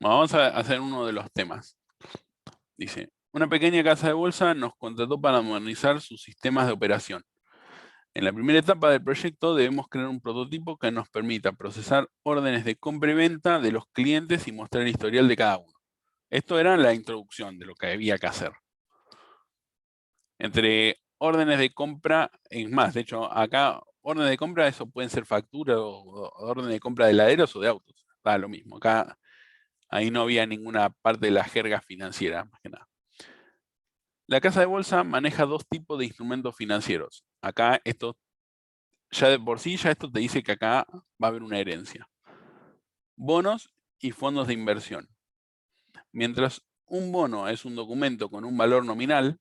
Vamos a hacer uno de los temas. Dice, una pequeña casa de bolsa nos contrató para modernizar sus sistemas de operación. En la primera etapa del proyecto debemos crear un prototipo que nos permita procesar órdenes de compra y venta de los clientes y mostrar el historial de cada uno. Esto era la introducción de lo que había que hacer. Entre órdenes de compra, es más, de hecho, acá órdenes de compra, eso pueden ser factura o órdenes de compra de heladeros o de autos. Da lo mismo. Acá, ahí no había ninguna parte de la jerga financiera, más que nada. La casa de bolsa maneja dos tipos de instrumentos financieros. Acá esto, ya de por sí, ya esto te dice que acá va a haber una herencia. Bonos y fondos de inversión. Mientras un bono es un documento con un valor nominal,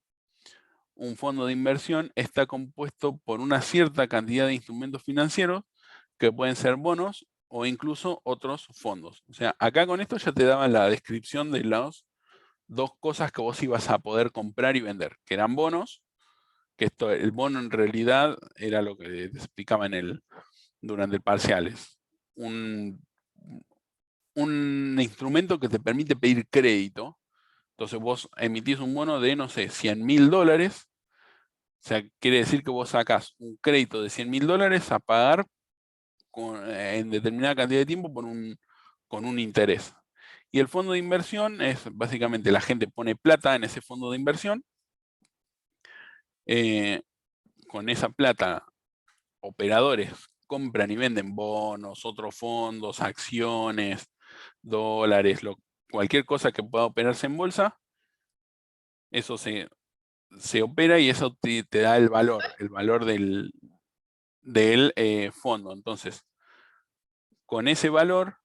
un fondo de inversión está compuesto por una cierta cantidad de instrumentos financieros que pueden ser bonos o incluso otros fondos. O sea, acá con esto ya te daban la descripción de las dos cosas que vos ibas a poder comprar y vender, que eran bonos, que esto, el bono en realidad era lo que te explicaba durante el parciales. Un instrumento que te permite pedir crédito. Entonces vos emitís un bono de, no sé, $100.000. O sea, quiere decir que vos sacás un crédito de $100.000 a pagar en determinada cantidad de tiempo con un interés. Y el fondo de inversión es básicamente la gente pone plata en ese fondo de inversión. Con esa plata, operadores compran y venden bonos, otros fondos, acciones, dólares, cualquier cosa que pueda operarse en bolsa. Eso se opera y eso te da el valor del fondo. Entonces, con ese valor,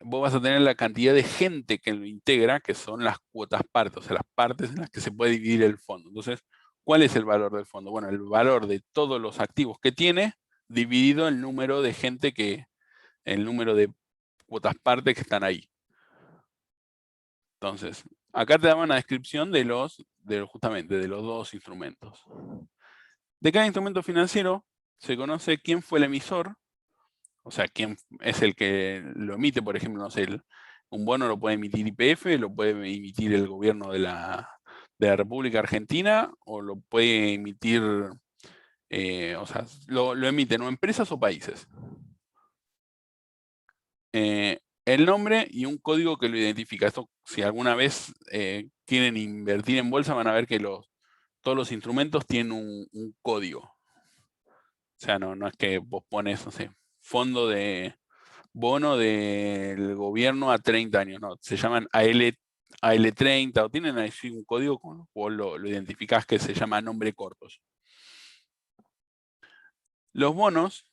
vos vas a tener la cantidad de gente que lo integra, que son las cuotas partes, o sea, las partes en las que se puede dividir el fondo. Entonces, ¿cuál es el valor del fondo? Bueno, el valor de todos los activos que tiene, dividido el número de gente el número de cuotas partes que están ahí. Entonces, acá te daban una descripción justamente de los dos instrumentos. De cada instrumento financiero se conoce quién fue el emisor, o sea, quién es el que lo emite, por ejemplo, no sé, un bono lo puede emitir YPF, lo puede emitir el gobierno de la República Argentina, o lo puede emitir, o sea, lo emiten o empresas o países. El nombre y un código que lo identifica. Esto, si alguna vez quieren invertir en bolsa, van a ver que todos los instrumentos tienen un código. O sea, no es que vos pones, no sé, fondo de bono del gobierno a 30 años, no, se llaman AL30 o tienen ahí un código con el cual lo identificás que se llama nombre cortos. Los bonos,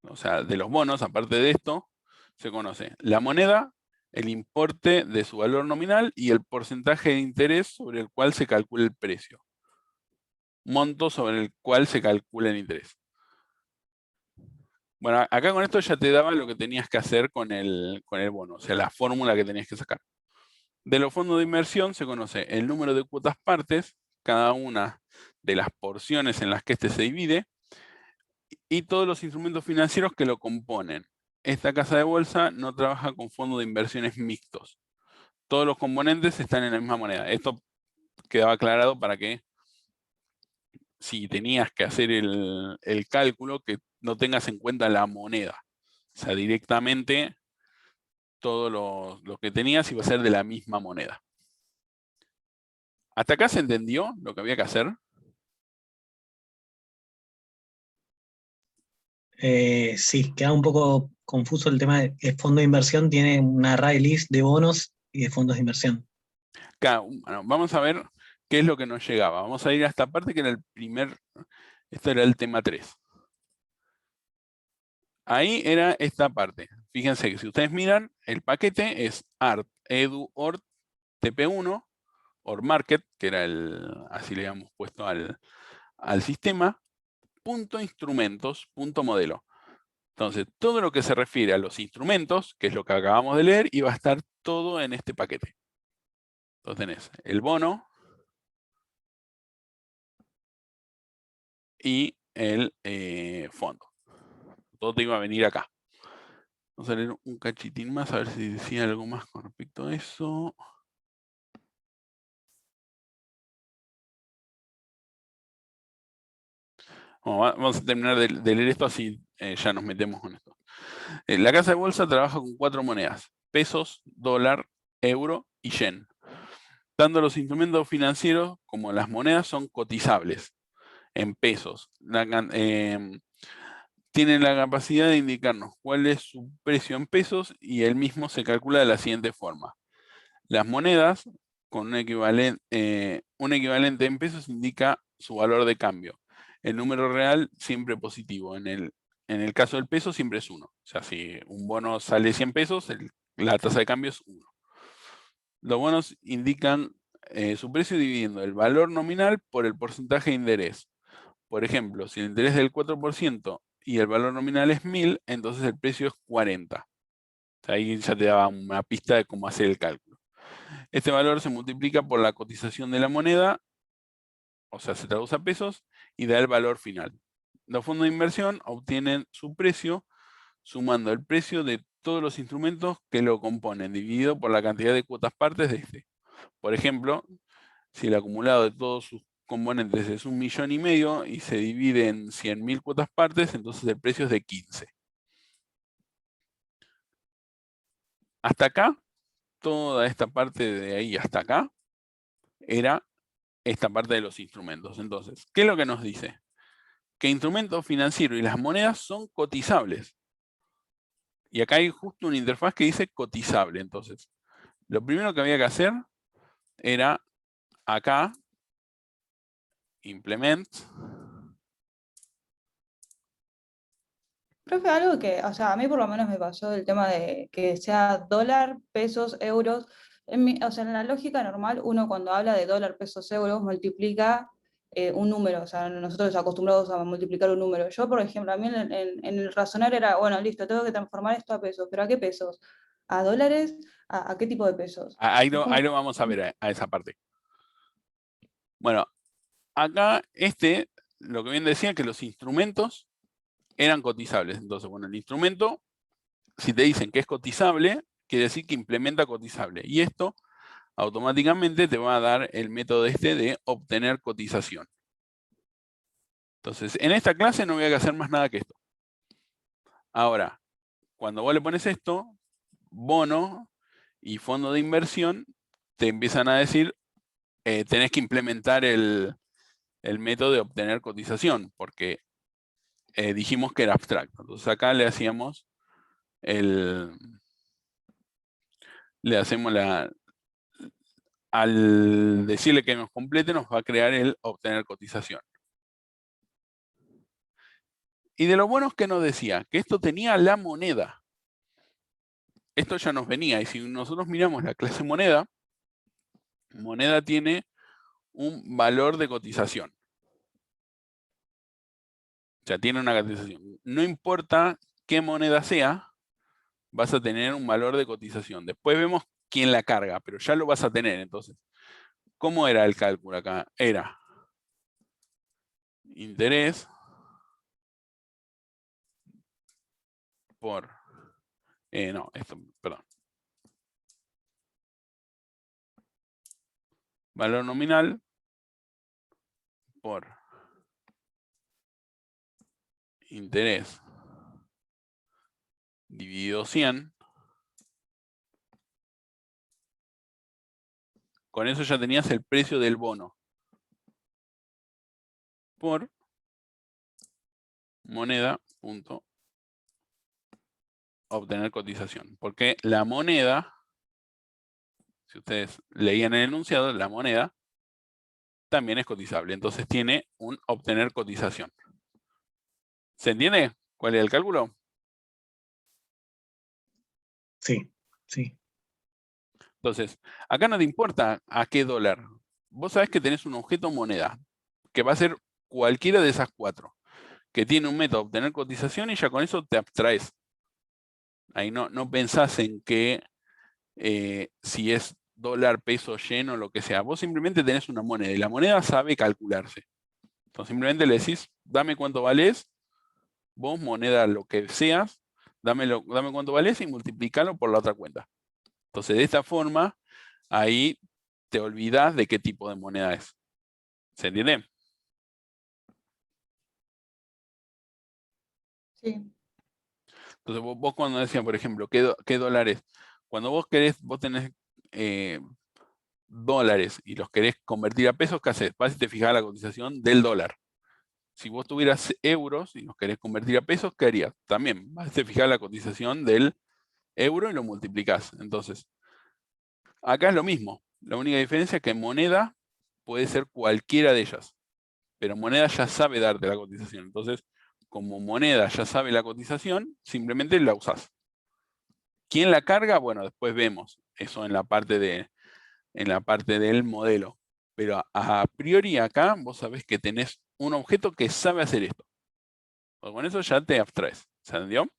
o sea, de los bonos, aparte de esto, se conoce la moneda, el importe de su valor nominal y el porcentaje de interés sobre el cual se calcula el precio. Monto sobre el cual se calcula el interés. Bueno, acá con esto ya te daba lo que tenías que hacer con el bono, o sea, la fórmula que tenías que sacar. De los fondos de inversión se conoce el número de cuotas partes, cada una de las porciones en las que éste se divide, y todos los instrumentos financieros que lo componen. Esta casa de bolsa no trabaja con fondos de inversiones mixtos. Todos los componentes están en la misma moneda. Esto quedaba aclarado para que si tenías que hacer el cálculo, que no tengas en cuenta la moneda. O sea, directamente todo lo que tenías iba a ser de la misma moneda. ¿Hasta acá se entendió lo que había que hacer? Sí, queda un poco confuso el tema de el fondo de inversión tiene una array list de bonos y de fondos de inversión. Claro, bueno, vamos a ver qué es lo que nos llegaba. Vamos a ir a esta parte que era esto era el tema 3. Ahí era esta parte. Fíjense que si ustedes miran, el paquete es ART, EDU, ORT, TP1, OR Market, que era así le habíamos puesto al sistema, punto instrumentos, punto modelo. Entonces, todo lo que se refiere a los instrumentos, que es lo que acabamos de leer, iba a estar todo en este paquete. Entonces tenés el bono y el fondo. Todo te iba a venir acá. Vamos a leer un cachitín más, a ver si decía algo más con respecto a eso. Vamos a terminar de leer esto, así ya nos metemos con esto. La casa de bolsa trabaja con 4 monedas: pesos, dólar, euro y yen. Tanto los instrumentos financieros como las monedas son cotizables en pesos. Tienen la capacidad de indicarnos cuál es su precio en pesos y el mismo se calcula de la siguiente forma. Las monedas con un equivalente en pesos indica su valor de cambio. El número real siempre positivo. En el caso del peso siempre es 1. O sea, si un bono sale 100 pesos, la tasa de cambio es 1. Los bonos indican su precio dividiendo el valor nominal por el porcentaje de interés. Por ejemplo, si el interés es del 4% y el valor nominal es 1000, entonces el precio es 40. O sea, ahí ya te daba una pista de cómo hacer el cálculo. Este valor se multiplica por la cotización de la moneda, o sea, se traduce a pesos y da el valor final. Los fondos de inversión obtienen su precio sumando el precio de todos los instrumentos que lo componen, dividido por la cantidad de cuotas partes de este. Por ejemplo, si el acumulado de todos sus componentes es 1,5 millones y se divide en 100.000 cuotas partes, entonces el precio es de 15. Hasta acá, toda esta parte de ahí hasta acá, era esta parte de los instrumentos. Entonces, ¿qué es lo que nos dice? Que instrumentos financieros y las monedas son cotizables. Y acá hay justo una interfaz que dice cotizable. Entonces, lo primero que había que hacer era acá, implement. Profe, algo que, o sea, a mí por lo menos me pasó el tema de que sea dólar, pesos, euros. O sea, en la lógica normal, uno cuando habla de dólar, pesos, euros, multiplica un número. O sea, nosotros acostumbrados a multiplicar un número. Yo, por ejemplo, a mí en el razonar era, bueno, listo, tengo que transformar esto a pesos. ¿Pero a qué pesos? ¿A dólares? ¿A qué tipo de pesos? Ahí Es como... lo vamos a ver a esa parte. Bueno, acá lo que bien decía, que los instrumentos eran cotizables. Entonces, bueno, el instrumento, si te dicen que es cotizable, quiere decir que implementa cotizable. Y esto automáticamente te va a dar el método de obtener cotización. Entonces, en esta clase no voy a hacer más nada que esto. Ahora, cuando vos le pones esto, bono y fondo de inversión, te empiezan a decir, tenés que implementar el método de obtener cotización, porque dijimos que era abstracto. Entonces acá le hacemos al decirle que nos complete, nos va a crear el obtener cotización. Y de lo bueno es que nos decía que esto tenía la moneda. Esto ya nos venía, y si nosotros miramos la clase moneda, moneda tiene un valor de cotización. O sea, tiene una cotización. No importa qué moneda sea, vas a tener un valor de cotización. Después vemos quién la carga, pero ya lo vas a tener. Entonces, ¿cómo era el cálculo acá? Era interés por... perdón. Valor nominal por interés dividido 100. Con eso ya tenías el precio del bono por moneda punto obtener cotización. Porque la moneda, si ustedes leían el enunciado, la moneda también es cotizable. Entonces tiene un obtener cotización. ¿Se entiende cuál es el cálculo? Sí, sí. Entonces, acá no te importa a qué dólar. Vos sabés que tenés un objeto moneda, que va a ser cualquiera de esas 4, que tiene un método de obtener cotización y ya con eso te abstraes. Ahí no pensás en que si es dólar, peso, yen o lo que sea. Vos simplemente tenés una moneda y la moneda sabe calcularse. Entonces simplemente le decís, dame cuánto valés, vos moneda lo que seas, dame cuánto vale y multiplicalo por la otra cuenta. Entonces, de esta forma, ahí te olvidas de qué tipo de moneda es. ¿Se entiende? Sí. Entonces, vos cuando decías, por ejemplo, ¿qué dólares? Cuando vos tenés dólares y los querés convertir a pesos, ¿qué haces? Vas y te fijas la cotización del dólar. Si vos tuvieras euros y los querés convertir a pesos, ¿qué harías? También vas y te fijas la cotización del euro y lo multiplicás. Entonces, acá es lo mismo. La única diferencia es que moneda puede ser cualquiera de ellas. Pero moneda ya sabe darte la cotización. Entonces, como moneda ya sabe la cotización, simplemente la usás. ¿Quién la carga? Bueno, después vemos eso en la parte del modelo. Pero a priori acá vos sabés que tenés un objeto que sabe hacer esto. Pues con eso ya te abstraes. ¿Se entendió?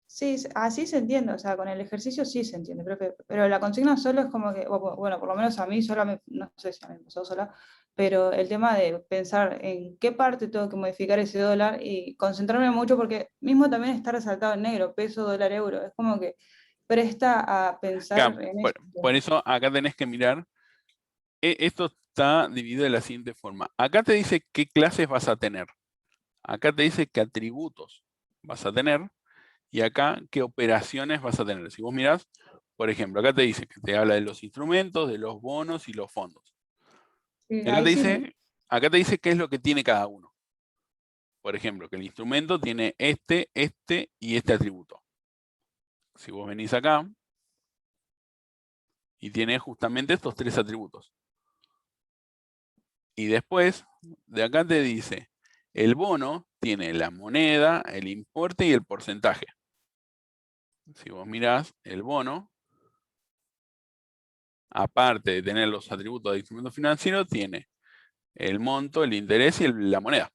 Sí, así se entiende, o sea, con el ejercicio sí se entiende, pero la consigna solo es como que, bueno, por lo menos a mí sola, no sé si a mí me pasó sola, pero el tema de pensar en qué parte tengo que modificar ese dólar y concentrarme mucho, porque mismo también está resaltado en negro, peso, dólar, euro, es como que presta a pensar Acá, en eso. por eso acá tenés que mirar. Esto está dividido de la siguiente forma. Acá te dice qué clases vas a tener. Acá te dice qué atributos vas a tener. Y acá qué operaciones vas a tener. Si vos mirás, por ejemplo, acá te dice que te habla de los instrumentos, de los bonos y los fondos. Sí, Y ahí sí, acá te dice qué es lo que tiene cada uno. Por ejemplo, que el instrumento tiene este y este atributo. Si vos venís acá y tiene justamente estos tres atributos. Y después, de acá te dice, el bono tiene la moneda, el importe y el porcentaje. Si vos mirás, el bono, aparte de tener los atributos de instrumento financiero, tiene el monto, el interés y la moneda.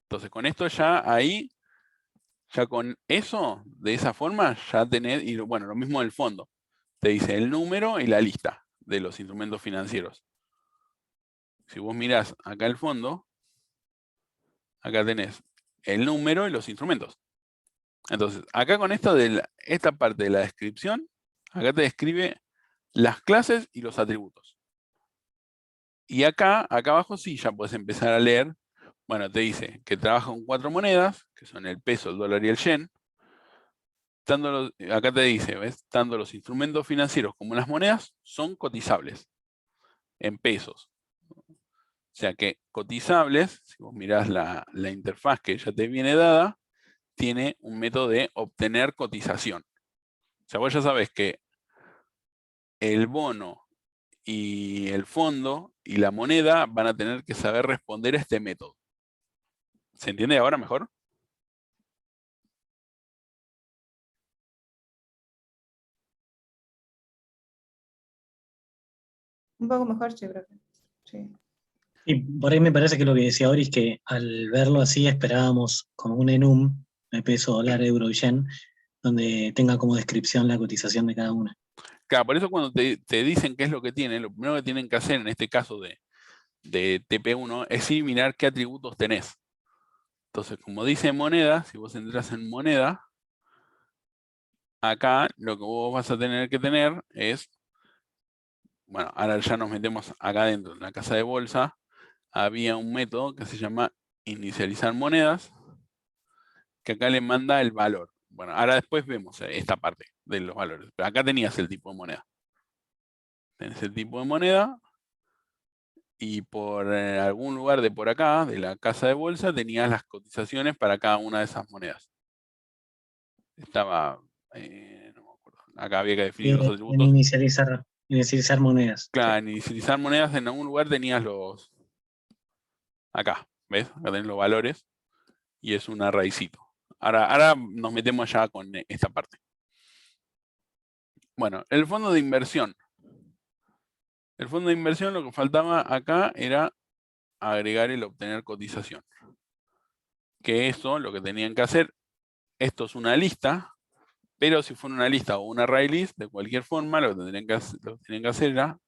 Entonces, con esto ya ahí, ya con eso, de esa forma, ya tenés, y bueno, lo mismo del fondo. Te dice el número y la lista de los instrumentos financieros. Si vos mirás acá el fondo, acá tenés el número y los instrumentos. Entonces, acá con esto de esta parte de la descripción, acá te describe las clases y los atributos. Y acá abajo sí ya puedes empezar a leer. Bueno, te dice que trabaja con 4 monedas, que son el peso, el dólar y el yen. Acá te dice, ¿ves? Tanto los instrumentos financieros como las monedas son cotizables en pesos. O sea que cotizables, si vos mirás la interfaz que ya te viene dada, tiene un método de obtener cotización. O sea, vos ya sabés que el bono y el fondo y la moneda van a tener que saber responder a este método. ¿Se entiende ahora mejor? un poco mejor, sí, creo que sí. Y por ahí me parece que lo que decía Ori es que al verlo así esperábamos como un enum de peso, dólar, euro y yen, donde tenga como descripción la cotización de cada una. Claro, por eso cuando te dicen qué es lo que tienen, lo primero que tienen que hacer en este caso de TP1 es ir mirar qué atributos tenés. Entonces, como dice moneda, si vos entras en moneda, acá lo que vos vas a tener que tener es, bueno, ahora ya nos metemos acá dentro, en la casa de bolsa, había un método que se llama inicializar monedas, que acá le manda el valor. Bueno, ahora después vemos esta parte de los valores, pero acá tenías el tipo de moneda. Tenés el tipo de moneda y por algún lugar de por acá, de la casa de bolsa, tenías las cotizaciones para cada una de esas monedas. Estaba, no me acuerdo, acá había que definir los En atributos. inicializar monedas. Sí. Claro, en inicializar monedas en algún lugar tenías acá, ¿ves? Acá tenés los valores y es una raicito. Ahora nos metemos ya con esta parte. Bueno, el fondo de inversión. El fondo de inversión lo que faltaba acá era agregar el obtener cotización. Que eso, lo que tenían que hacer, esto es una lista, pero si fuera una lista o una array list, de cualquier forma, lo que tenían que hacer era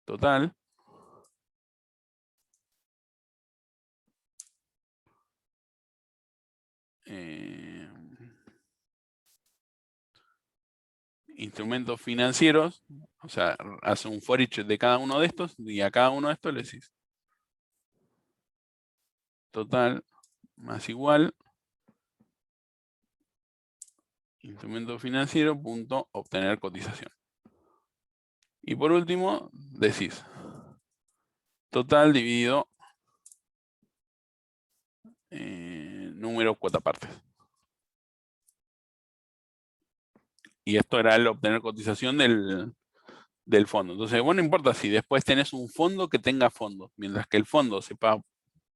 total instrumentos financieros, o sea, hace un for each de cada uno de estos, y a cada uno de estos le decís total más igual instrumento financiero punto obtener cotización. Y por último, decís total dividido número cuota partes. Y esto era el obtener cotización del fondo. Entonces, bueno, no importa si después tenés un fondo que tenga fondos. Mientras que el fondo sepa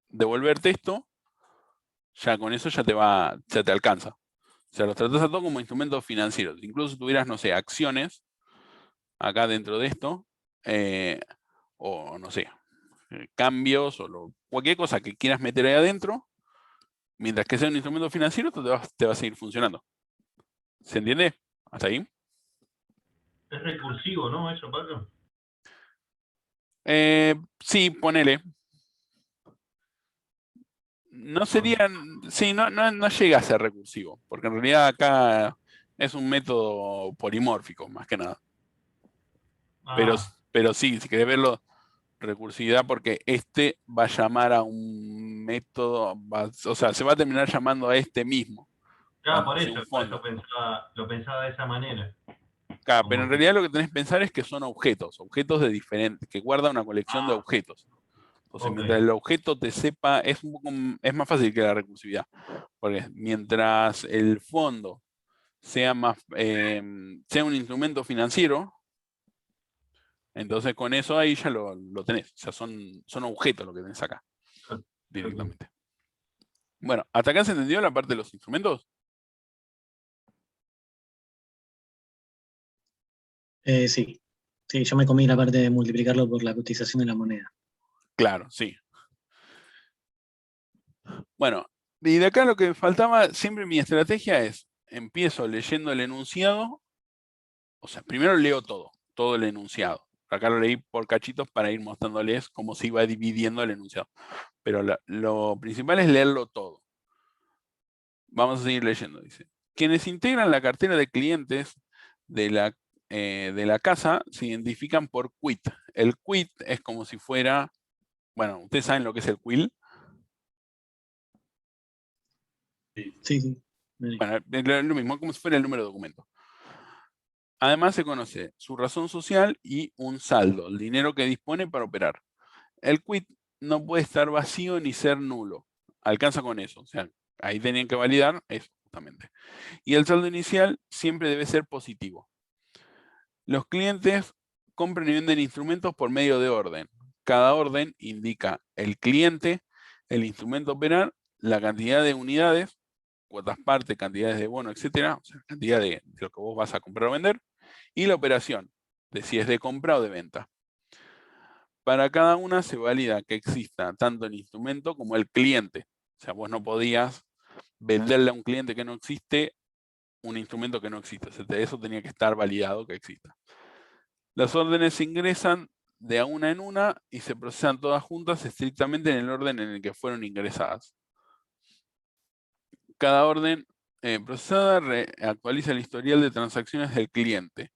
devolverte esto, ya con eso ya te alcanza. O sea, los tratás a todos como instrumentos financieros. Incluso si tuvieras, no sé, acciones acá dentro de esto, o no sé, cambios o cualquier cosa que quieras meter ahí adentro, mientras que sea un instrumento financiero, esto te va a seguir funcionando. ¿Se entiende? ¿Hasta ahí? Es recursivo, ¿no? Eso, Paco. Sí, ponele. No sería, sí, no llega a ser recursivo, porque en realidad acá es un método polimórfico, más que nada. Pero sí, si querés verlo, recursividad, porque este va a llamar a un método, o sea, se va a terminar llamando a este mismo. Claro, Cuando por hace eso un fondo. lo pensaba de esa manera. Claro, Como pero en realidad lo que tenés que pensar es que son objetos de diferentes, que guarda una colección de objetos. Entonces, ok. mientras el objeto te sepa, es más fácil que la recursividad. Porque mientras el fondo sea sea un instrumento financiero, entonces con eso ahí ya lo tenés. O sea, son objetos lo que tenés acá directamente. Bueno, ¿hasta acá se entendió la parte de los instrumentos? Sí. Sí, yo me comí la parte de multiplicarlo por la cotización de la moneda. Claro, sí. Bueno, y de acá lo que faltaba, siempre mi estrategia es, empiezo leyendo el enunciado, o sea, primero leo todo el enunciado. Acá lo leí por cachitos para ir mostrándoles cómo se iba dividiendo el enunciado. Pero lo principal es leerlo todo. Vamos a seguir leyendo, dice. Quienes integran la cartera de clientes de la casa se identifican por quit. El quit es como si fuera, bueno, ustedes saben lo que es el quill. Sí. Bueno, es lo mismo, como si fuera el número de documento. Además se conoce su razón social y un saldo, el dinero que dispone para operar. El quit no puede estar vacío ni ser nulo. Alcanza con eso. O sea, ahí tenían que validar eso justamente. Y el saldo inicial siempre debe ser positivo. Los clientes compran y venden instrumentos por medio de orden. Cada orden indica el cliente, el instrumento a operar, la cantidad de unidades, cuotas parte, cantidades de bono, etcétera, o sea, cantidad de lo que vos vas a comprar o vender, y la operación, de si es de compra o de venta. Para cada una se valida que exista tanto el instrumento como el cliente. O sea, vos no podías venderle a un cliente que no existe un instrumento que no existe. O sea, eso tenía que estar validado que exista. Las órdenes se ingresan de a una en una y se procesan todas juntas estrictamente en el orden en el que fueron ingresadas. Cada orden procesada actualiza el historial de transacciones del cliente,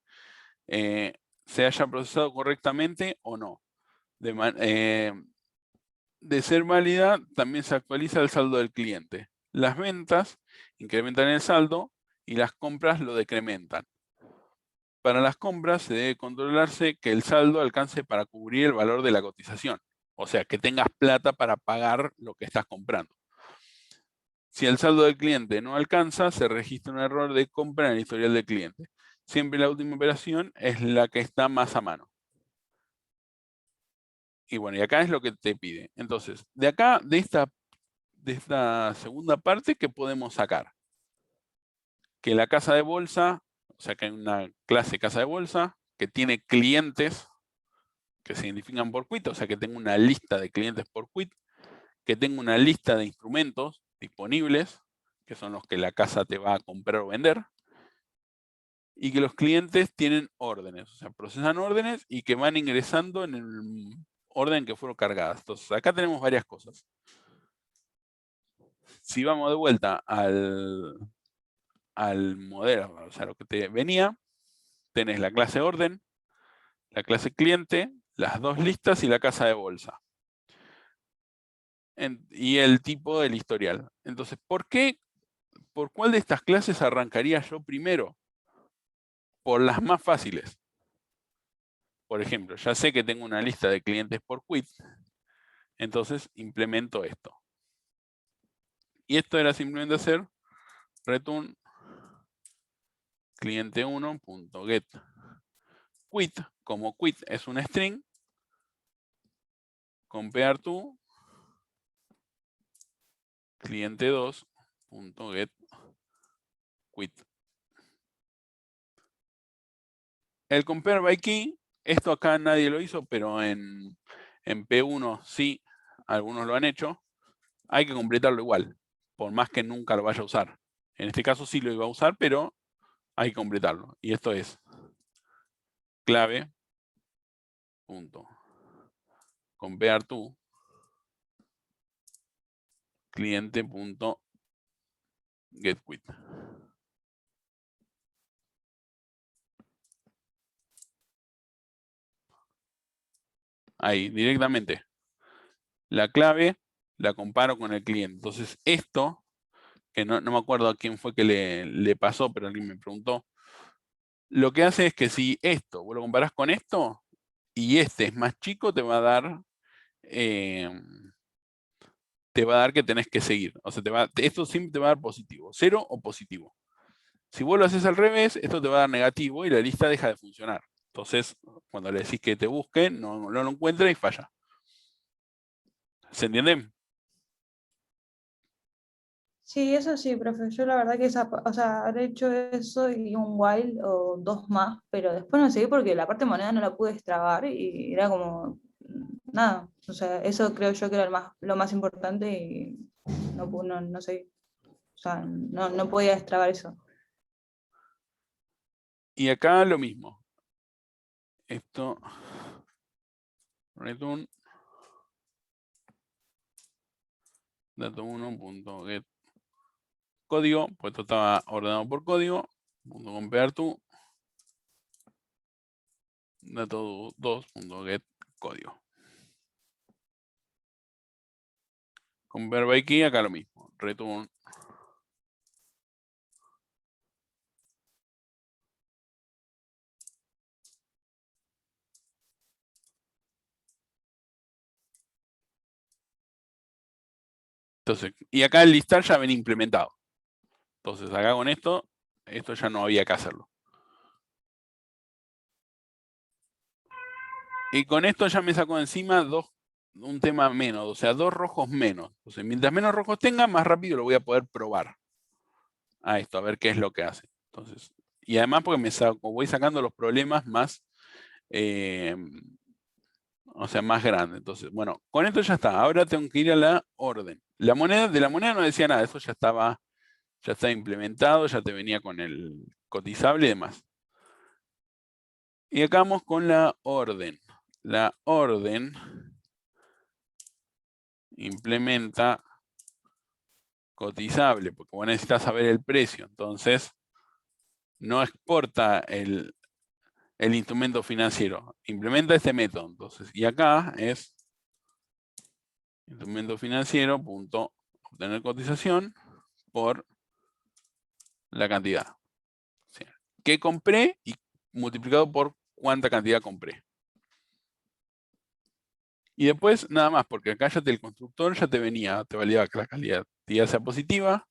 se haya procesado correctamente o no. De ser válida, también se actualiza el saldo del cliente. Las ventas incrementan el saldo y las compras lo decrementan. Para las compras se debe controlarse que el saldo alcance para cubrir el valor de la cotización. O sea, que tengas plata para pagar lo que estás comprando. Si el saldo del cliente no alcanza, se registra un error de compra en el historial del cliente. Siempre la última operación es la que está más a mano. Y bueno, y acá es lo que te pide. Entonces, de acá, de esta segunda parte, ¿qué podemos sacar? Que la casa de bolsa, o sea que hay una clase casa de bolsa que tiene clientes que se identifican por quit, o sea que tengo una lista de clientes por quit, que tengo una lista de instrumentos disponibles, que son los que la casa te va a comprar o vender, y que los clientes tienen órdenes, o sea, procesan órdenes y que van ingresando en el orden que fueron cargadas. Entonces, acá tenemos varias cosas. Si vamos de vuelta al modelo, o sea, lo que te venía, tenés la clase orden, la clase cliente, las dos listas y la casa de bolsa. Y el tipo del historial. Entonces, ¿por cuál de estas clases arrancaría yo primero? Por las más fáciles. Por ejemplo, ya sé que tengo una lista de clientes por quit, entonces implemento esto. Y esto era simplemente hacer return cliente1.get quit, como quit es un string, compare to cliente2.get quit. El compare by key, esto acá nadie lo hizo, pero en P1 sí, algunos lo han hecho. Hay que completarlo igual, por más que nunca lo vaya a usar. En este caso sí lo iba a usar, pero hay que completarlo. Y esto es clave punto compare to cliente punto get quit. Ahí, directamente. La clave la comparo con el cliente. Entonces, esto, que no me acuerdo a quién fue que le pasó, pero alguien me preguntó, lo que hace es que si esto, vos lo comparás con esto, y este es más chico, te va a dar que tenés que seguir. O sea, esto siempre te va a dar positivo, 0 o positivo. Si vos lo haces al revés, esto te va a dar negativo y la lista deja de funcionar. Entonces, cuando le decís que te busque, no lo encuentra y falla. ¿Se entiende? Sí, eso sí, profe. Yo la verdad que habré hecho eso y un while o dos más, pero después no seguí porque la parte moneda no la pude extrabar y era como nada. O sea, eso creo yo que era lo más importante y no sé. O sea, no podía extrabar eso. Y acá lo mismo. Esto, return dato1.get código, pues esto estaba ordenado por código, compare to dato2.get código. Compare by key, acá lo mismo, return entonces, y acá el listar ya viene implementado. Entonces, acá con esto ya no había que hacerlo. Y con esto ya me sacó encima un tema menos, o sea, 2 rojos menos. Entonces, mientras menos rojos tenga, más rápido lo voy a poder probar a esto, a ver qué es lo que hace. Entonces, y además porque voy sacando los problemas más, o sea, más grandes. Entonces, bueno, con esto ya está. Ahora tengo que ir a la orden. De la moneda no decía nada, eso ya estaba implementado, ya te venía con el cotizable y demás. Y acá vamos con la orden. La orden implementa cotizable, porque vos necesitas saber el precio. Entonces, no exporta el instrumento financiero. Implementa este método. Entonces, y acá es instrumento financiero punto obtener cotización por la cantidad. ¿Sí? Que compré y multiplicado por cuánta cantidad compré. Y después nada más, porque acá ya el constructor ya te validaba que la cantidad sea positiva,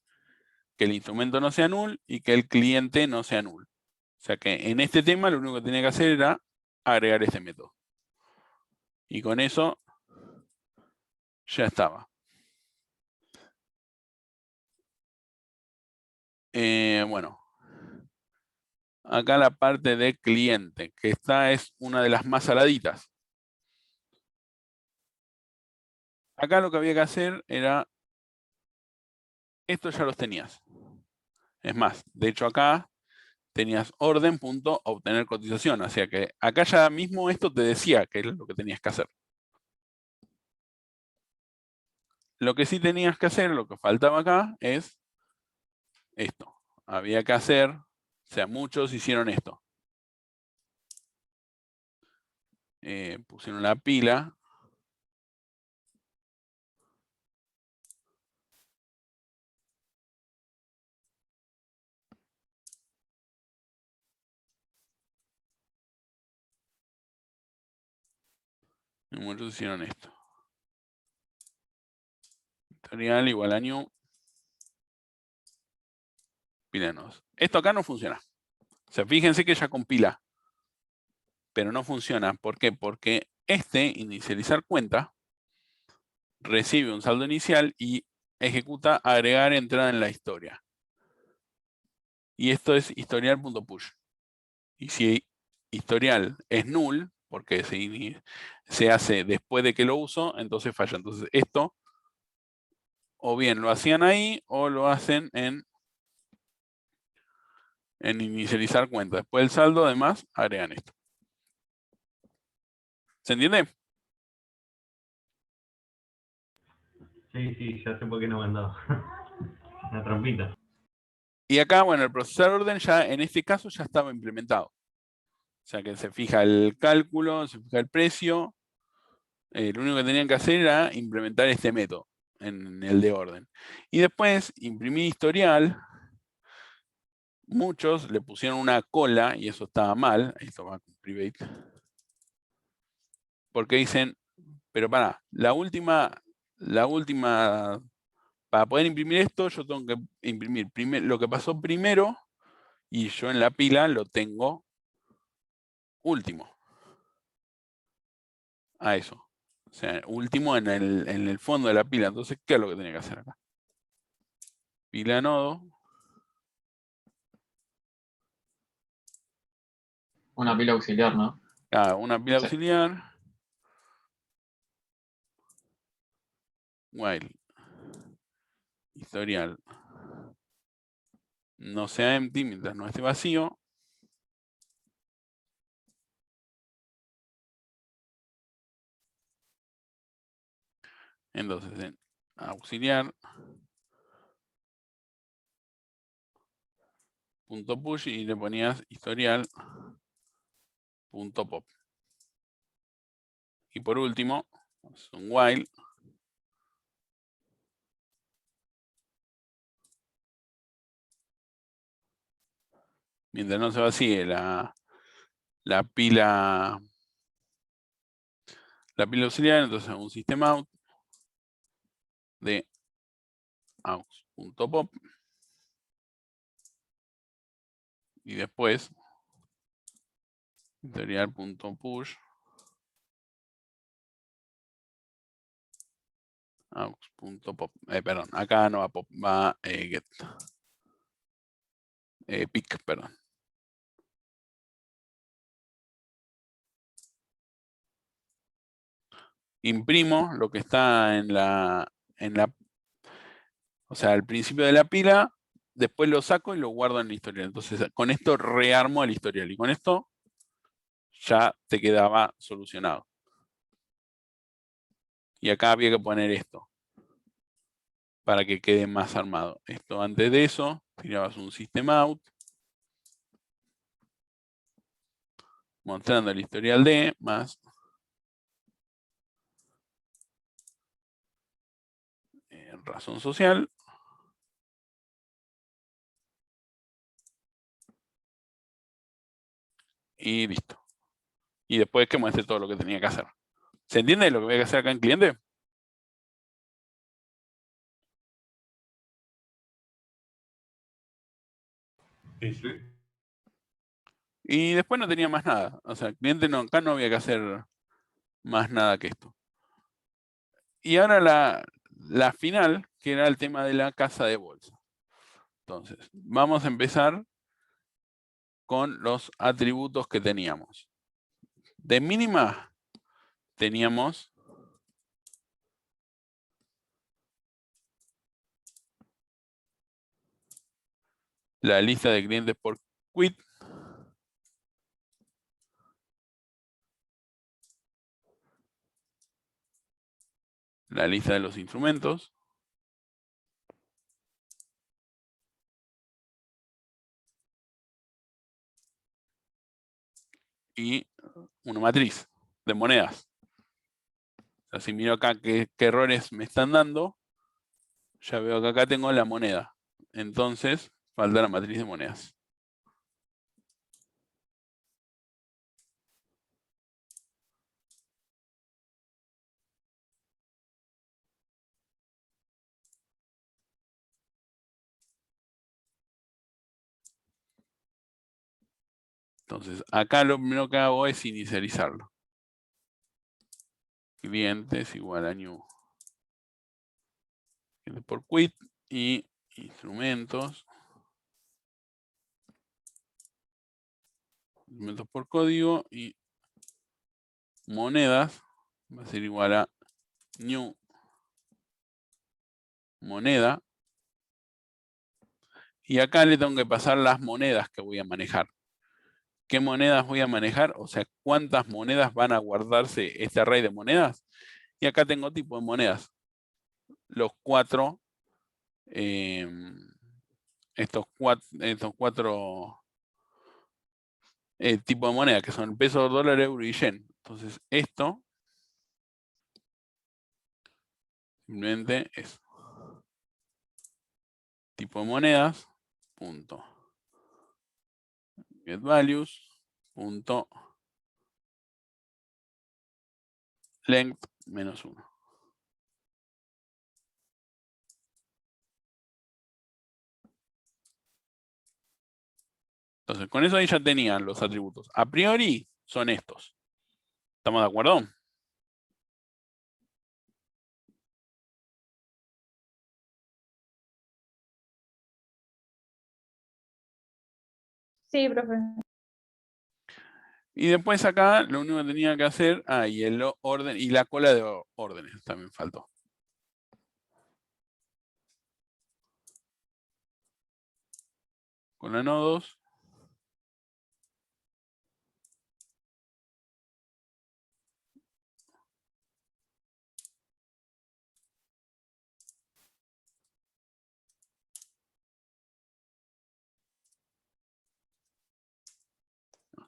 que el instrumento no sea null y que el cliente no sea null. O sea que en este tema lo único que tenía que hacer era agregar este método. Y con eso ya estaba. Bueno, acá la parte de cliente, que esta es una de las más saladitas. Acá lo que había que hacer era, estos ya los tenías. Es más, de hecho acá tenías orden.obtener cotización. O sea que acá ya mismo esto te decía que es lo que tenías que hacer. Lo que sí tenías que hacer, lo que faltaba acá, es esto. Había que hacer, o sea, muchos hicieron esto. pusieron la pila. Y muchos hicieron esto. Historial igual a new. Pílanos. Esto acá no funciona. O sea, fíjense que ya compila. Pero no funciona. ¿Por qué? Porque inicializar cuenta, recibe un saldo inicial y ejecuta agregar entrada en la historia. Y esto es historial.push. Y si historial es null, porque se hace después de que lo uso, entonces falla. Entonces esto, o bien lo hacían ahí, o lo hacen en inicializar cuenta. Después del saldo, además, agregan esto. ¿Se entiende? Sí, ya sé por qué no me han dado. Una trampita. Y acá, bueno, el procesar orden ya, en este caso, ya estaba implementado. O sea que se fija el cálculo, se fija el precio. Lo único que tenían que hacer era implementar este método en el de orden. Y después, imprimir historial. Muchos le pusieron una cola y eso estaba mal. Esto va con private. Porque dicen, pero para, la última, para poder imprimir esto, yo tengo que imprimir lo que pasó primero y yo en la pila lo tengo último. A eso. O sea, último en el fondo de la pila. Entonces, ¿qué es lo que tenía que hacer acá? Pila nodo. Una pila auxiliar, ¿no? Ah, una pila Sí. auxiliar. While historial no sea empty mientras no esté vacío. Entonces en auxiliar punto push y le ponías historial punto pop. Y por último, un while mientras no se vacíe la pila auxiliar, entonces un system out de aux.pop y después historial.push aux.pop. Perdón, acá no va pop, va get. Pick, perdón. Imprimo lo que está o sea, al principio de la pila, después lo saco y lo guardo en el historial. Entonces, con esto rearmo el historial y con esto ya te quedaba solucionado. Y acá había que poner esto para que quede más armado. Esto antes de eso, tirabas un system out mostrando el historial de más razón social. Y listo. Y después que muestre todo lo que tenía que hacer. ¿Se entiende lo que voy a hacer acá en cliente? Sí, sí. Y después no tenía más nada. O sea, el cliente no, acá no había que hacer más nada que esto. Y ahora la final, que era el tema de la casa de bolsa. Entonces, vamos a empezar con los atributos que teníamos. De mínima teníamos la lista de clientes por quit. La lista de los instrumentos. Y una matriz. de monedas. O sea, si miro acá qué errores me están dando, ya veo que acá tengo la moneda. Entonces, falta la matriz de monedas. Entonces, acá lo primero que hago es inicializarlo. Clientes igual a new. Por quit y instrumentos. Instrumentos por código y monedas va a ser igual a new moneda. Y acá le tengo que pasar las monedas que voy a manejar. ¿Qué monedas voy a manejar? O sea, ¿cuántas monedas van a guardarse este array de monedas? Y acá tengo tipo de monedas. Los cuatro, estos cuatro tipos de moneda, que son peso, dólar, euro y yen. Entonces, esto simplemente es tipo de monedas, punto, get values, punto, length, -1. Entonces, con eso ahí ya tenían los atributos. A priori son estos. ¿Estamos de acuerdo? Sí, profe. Y después acá lo único que tenía que hacer, y el orden y la cola de órdenes también faltó. Con la nodos.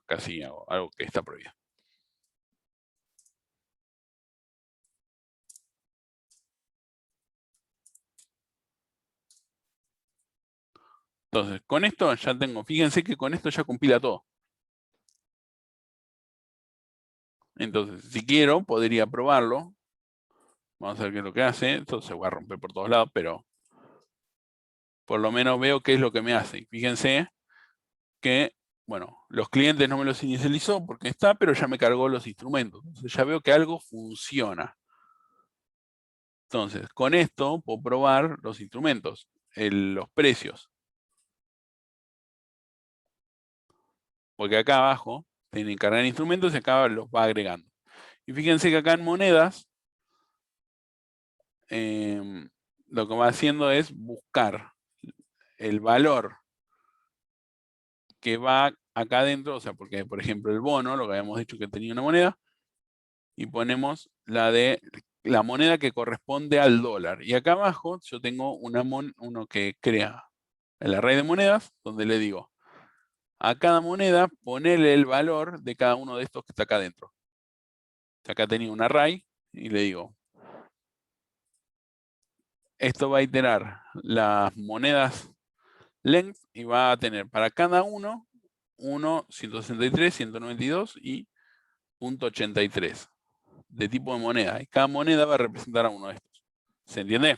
Casi hago algo que está prohibido. Entonces, con esto ya tengo, fíjense que con esto ya compila todo. Entonces, si quiero, podría probarlo. Vamos a ver qué es lo que hace. Esto se va a romper por todos lados, pero por lo menos veo qué es lo que me hace. Y fíjense que, bueno, los clientes no me los inicializó porque está, pero ya me cargó los instrumentos. Entonces ya veo que algo funciona. Entonces, con esto puedo probar los instrumentos, los precios. Porque acá abajo tienen que cargar instrumentos y acá los va agregando. Y fíjense que acá en monedas, lo que va haciendo es buscar el valor que va acá adentro, o sea, porque por ejemplo el bono, lo que habíamos dicho que tenía una moneda, y ponemos la moneda que corresponde al dólar. Y acá abajo yo tengo uno que crea el array de monedas, donde le digo a cada moneda ponerle el valor de cada uno de estos que está acá adentro. Acá tenía un array y le digo, esto va a iterar las monedas length y va a tener para cada uno 163, 192 y .83 de tipo de moneda. Y cada moneda va a representar a uno de estos. ¿Se entiende?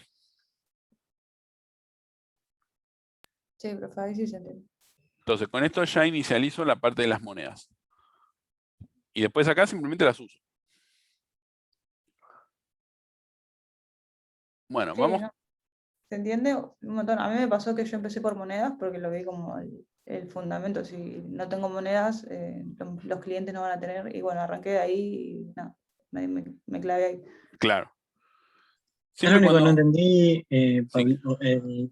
Sí, profe, ahí sí se entiende. Entonces, con esto ya inicializo la parte de las monedas. Y después acá simplemente las uso. Bueno, Sí, vamos. ¿no? ¿Se entiende? Un montón. A mí me pasó que yo empecé por monedas porque lo vi como el fundamento. Si no tengo monedas, los clientes no van a tener. Y bueno, arranqué de ahí y nada, me clavé ahí. Claro. Yo lo Siempre único que no cuando. entendí, Sí. Pablito,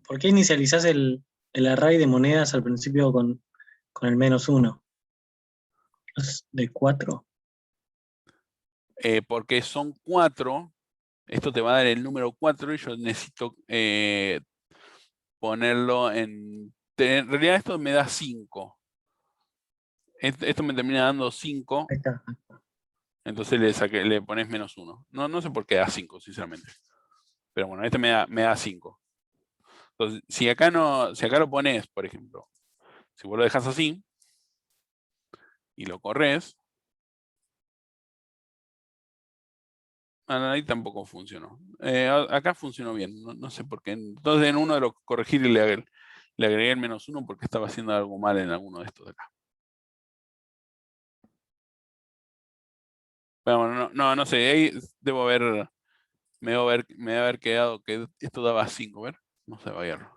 ¿por qué inicializás el array de monedas al principio con el -1? ¿Es de 4? Porque son 4. Esto te va a dar el número 4 y yo necesito ponerlo en. En realidad esto me da 5. Esto me termina dando 5. Ahí está. Entonces le pones -1. No sé por qué da 5, sinceramente. Pero bueno, este me da 5. Entonces, si acá lo pones, por ejemplo, si vos lo dejas así y lo corres, ahí tampoco funcionó. Acá funcionó bien, no sé por qué. Entonces en uno de los corregir le agregué el -1 porque estaba haciendo algo mal en alguno de estos de acá. Pero bueno, no sé, ahí me debe haber quedado que esto daba 5, a ver, no sé, voy a verlo.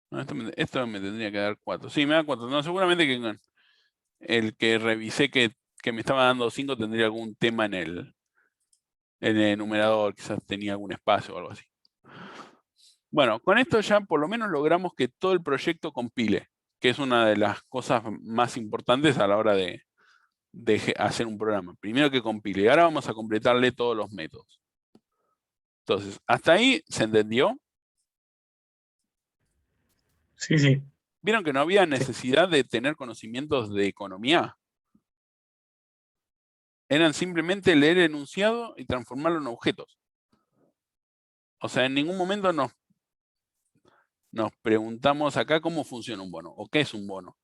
No, esto me tendría que dar 4. Sí, me da 4. No, seguramente que el que revisé que me estaba dando 5 tendría algún tema en el numerador, quizás tenía algún espacio o algo así. Bueno, con esto ya por lo menos logramos que todo el proyecto compile, que es una de las cosas más importantes a la hora de hacer un programa. Primero que compile, y ahora vamos a completarle todos los métodos. Entonces, ¿hasta ahí se entendió? Sí, sí. ¿Vieron que no había necesidad de tener conocimientos de economía? Eran simplemente leer el enunciado y transformarlo en objetos. O sea, en ningún momento nos preguntamos acá cómo funciona un bono, o qué es un bono,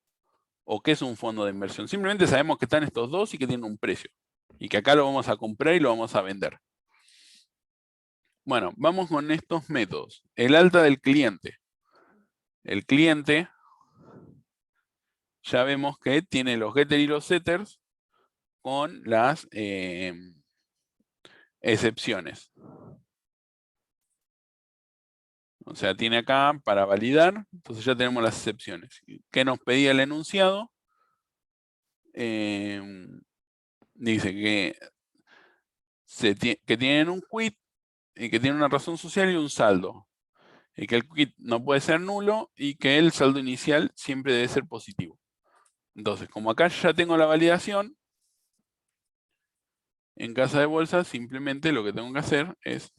o qué es un fondo de inversión. Simplemente sabemos que están estos dos y que tienen un precio. Y que acá lo vamos a comprar y lo vamos a vender. Bueno, vamos con estos métodos. El alta del cliente. El cliente, ya vemos que tiene los getters y los setters con las excepciones. O sea, tiene acá para validar, entonces ya tenemos las excepciones. ¿Qué nos pedía el enunciado? Dice que tienen un quit y que tienen una razón social y un saldo. Y que el quit no puede ser nulo y que el saldo inicial siempre debe ser positivo. Entonces, como acá ya tengo la validación, en casa de bolsa simplemente lo que tengo que hacer es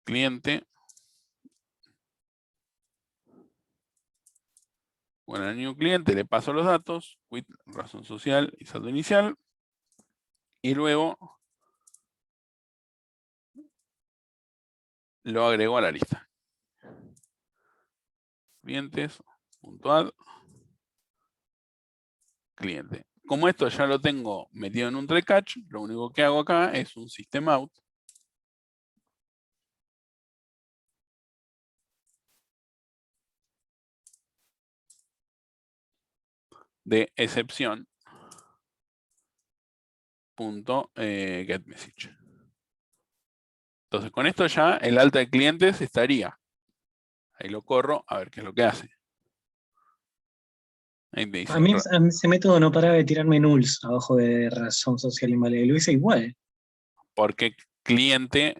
cliente con el new cliente, le paso los datos, quit, razón social y saldo inicial, y luego lo agrego a la lista. Clientes, .add, cliente. Como esto ya lo tengo metido en un try catch, lo único que hago acá es un system out de excepción .getMessage. Entonces con esto ya el alta de clientes estaría. Ahí lo corro a ver qué es lo que hace. Ahí me dice, A mí ese método no paraba de tirarme nulls abajo de razón social inválida. Lo hice igual. porque cliente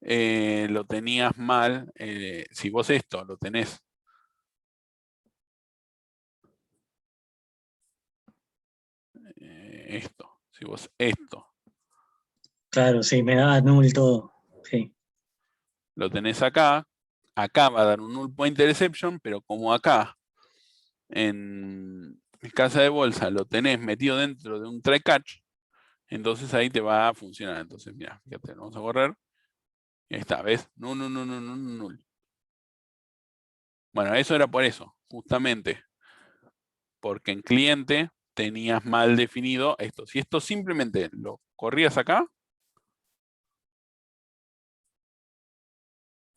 lo tenías mal. Si vos esto lo tenés esto, si vos esto Claro, sí, me daba null todo. Sí. lo tenés acá va a dar un null pointer exception, pero como acá en casa de bolsa lo tenés metido dentro de un try catch, entonces ahí te va a funcionar. Entonces, mira, fíjate, vamos a correr. Y ahí está, ¿ves? Null. Bueno, eso era por eso, justamente. Porque en cliente tenías mal definido esto. Si esto simplemente lo corrías acá,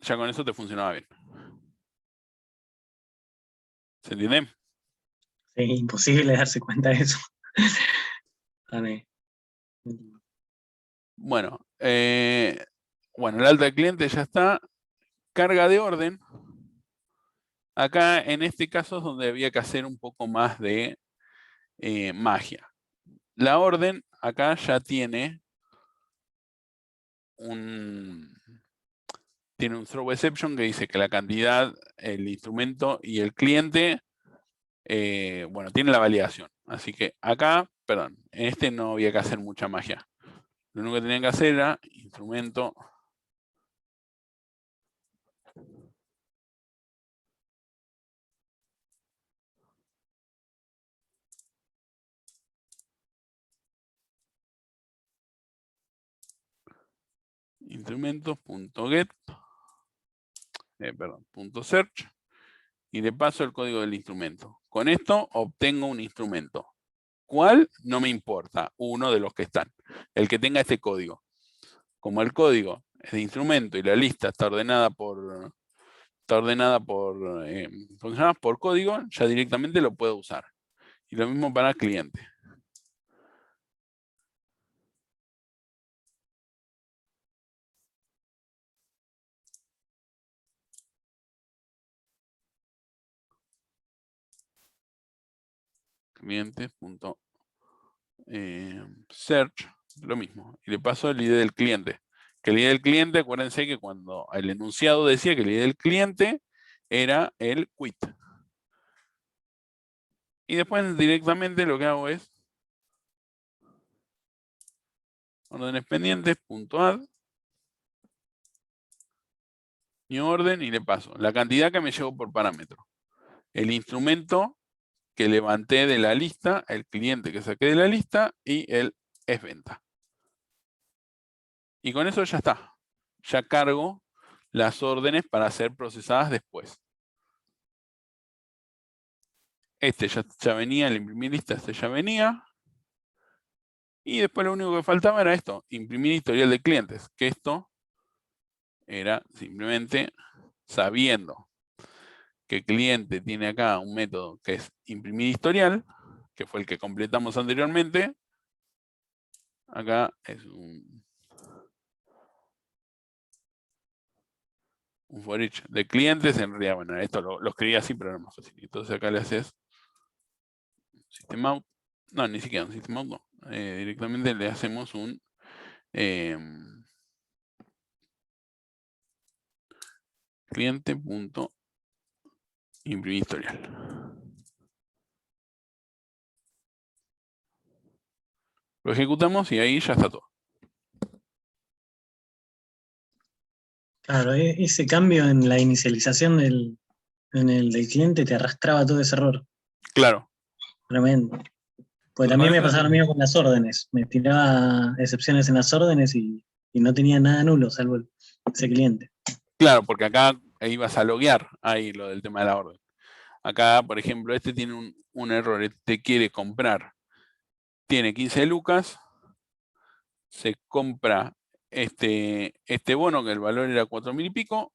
ya con eso te funcionaba bien. ¿Se entiende? Sí, imposible darse cuenta de eso. Bueno, el alta de cliente ya está. Carga de orden. Acá en este caso es donde había que hacer un poco más de magia. La orden acá ya tiene un throw exception que dice que la cantidad, el instrumento y el cliente, bueno, tiene la validación. Así que acá, perdón, en este no había que hacer mucha magia. Lo único que tenían que hacer era instrumento. Instrumentos.get, .search, y le paso el código del instrumento. Con esto obtengo un instrumento. ¿Cuál? No me importa, uno de los que están. El que tenga este código. Como el código es de instrumento y la lista está ordenada por por código, ya directamente lo puedo usar. Y lo mismo para cliente. Cliente.search, lo mismo. Y le paso el ID del cliente. Que el ID del cliente, acuérdense que cuando el enunciado decía que el ID del cliente era el quit. Y después directamente lo que hago es órdenes pendientes, .add, new orden, y le paso la cantidad que me llevo por parámetro. El instrumento que levanté de la lista, el cliente que saqué de la lista y el es venta. Y con eso ya está. Ya cargo las órdenes para ser procesadas después. Este ya venía, el imprimir lista, este ya venía. Y después lo único que faltaba era esto, imprimir historial de clientes. Que esto era simplemente sabiendo que el cliente tiene acá un método que es imprimir historial, que fue el que completamos anteriormente. Acá es un for each de clientes. En realidad, bueno, esto lo escribí así, pero era más fácil. Entonces acá le haces system out. No, ni siquiera un system out, no. Directamente le hacemos un cliente.imprimir historial. Lo ejecutamos y ahí ya está todo. Claro, ese cambio en la inicialización del cliente te arrastraba todo ese error. Claro. Tremendo. Pues Pero también me con eso- pasaba lo mismo con las órdenes. Me tiraba excepciones en las órdenes y no tenía nada nulo, salvo ese cliente. Claro, porque acá ibas a loguear ahí lo del tema de la orden. Acá, por ejemplo, este tiene un error. Este quiere comprar. Tiene 15 lucas. Se compra este bono, que el valor era 4.000 y pico.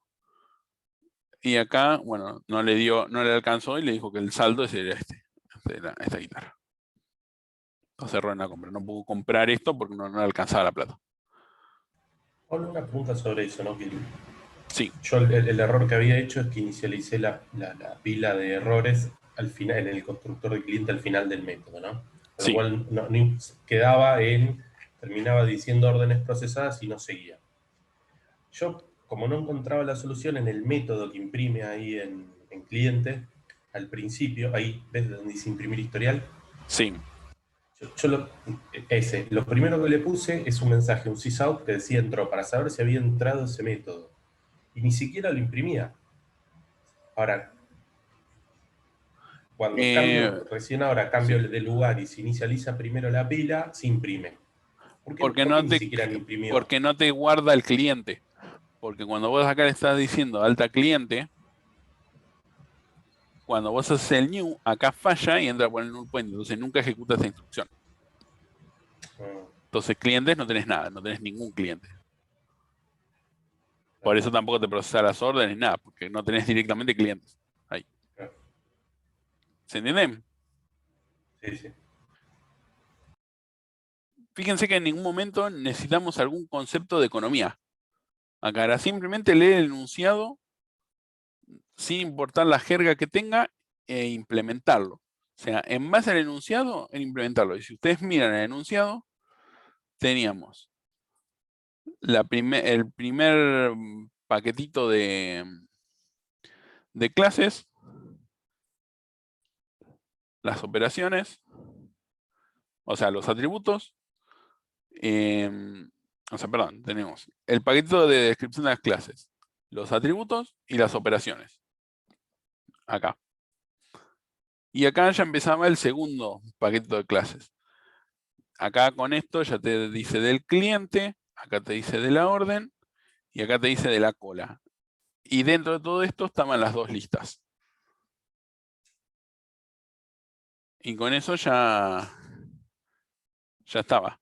Y acá, bueno, no le alcanzó y le dijo que el saldo ese era esta guitarra. Entonces cerró en la compra. No pudo comprar esto porque no le alcanzaba la plata. Pablo, una pregunta sobre eso, ¿no? Que Sí. yo el error que había hecho es que inicialicé la pila de errores al final, en el constructor de cliente al final del método, ¿no? Con Sí. lo cual terminaba diciendo órdenes procesadas y no seguía. Yo, como no encontraba la solución en el método que imprime ahí en cliente, al principio, ahí ves donde dice imprimir historial. Sí. Lo primero que le puse es un mensaje, un sysout que decía entró, para saber si había entrado ese método. Y ni siquiera lo imprimía. Ahora, cuando recién ahora cambio sí. de lugar y se inicializa primero la pila, se imprime. ¿Por qué ni siquiera lo imprimió? Porque no te guarda el cliente. Porque cuando vos acá le estás diciendo alta cliente, cuando vos haces el new, acá falla y entra por el null point. Entonces nunca ejecuta esta instrucción. Entonces clientes no tenés nada, no tenés ningún cliente. Por eso tampoco te procesa las órdenes, nada, porque no tenés directamente clientes. Ahí. ¿Se entiende? Sí, sí. Fíjense que en ningún momento necesitamos algún concepto de economía. Acá era simplemente leer el enunciado sin importar la jerga que tenga e implementarlo. O sea, en base al enunciado, en implementarlo. Y si ustedes miran el enunciado, teníamos el primer paquetito de clases, las operaciones, o sea, los atributos, o sea, perdón, tenemos el paquetito de descripción de las clases, los atributos y las operaciones. Acá. Y acá ya empezaba el segundo paquetito de clases. Acá con esto ya te dice del cliente, acá te dice de la orden y acá te dice de la cola. Y dentro de todo esto estaban las dos listas. Y con eso ya estaba.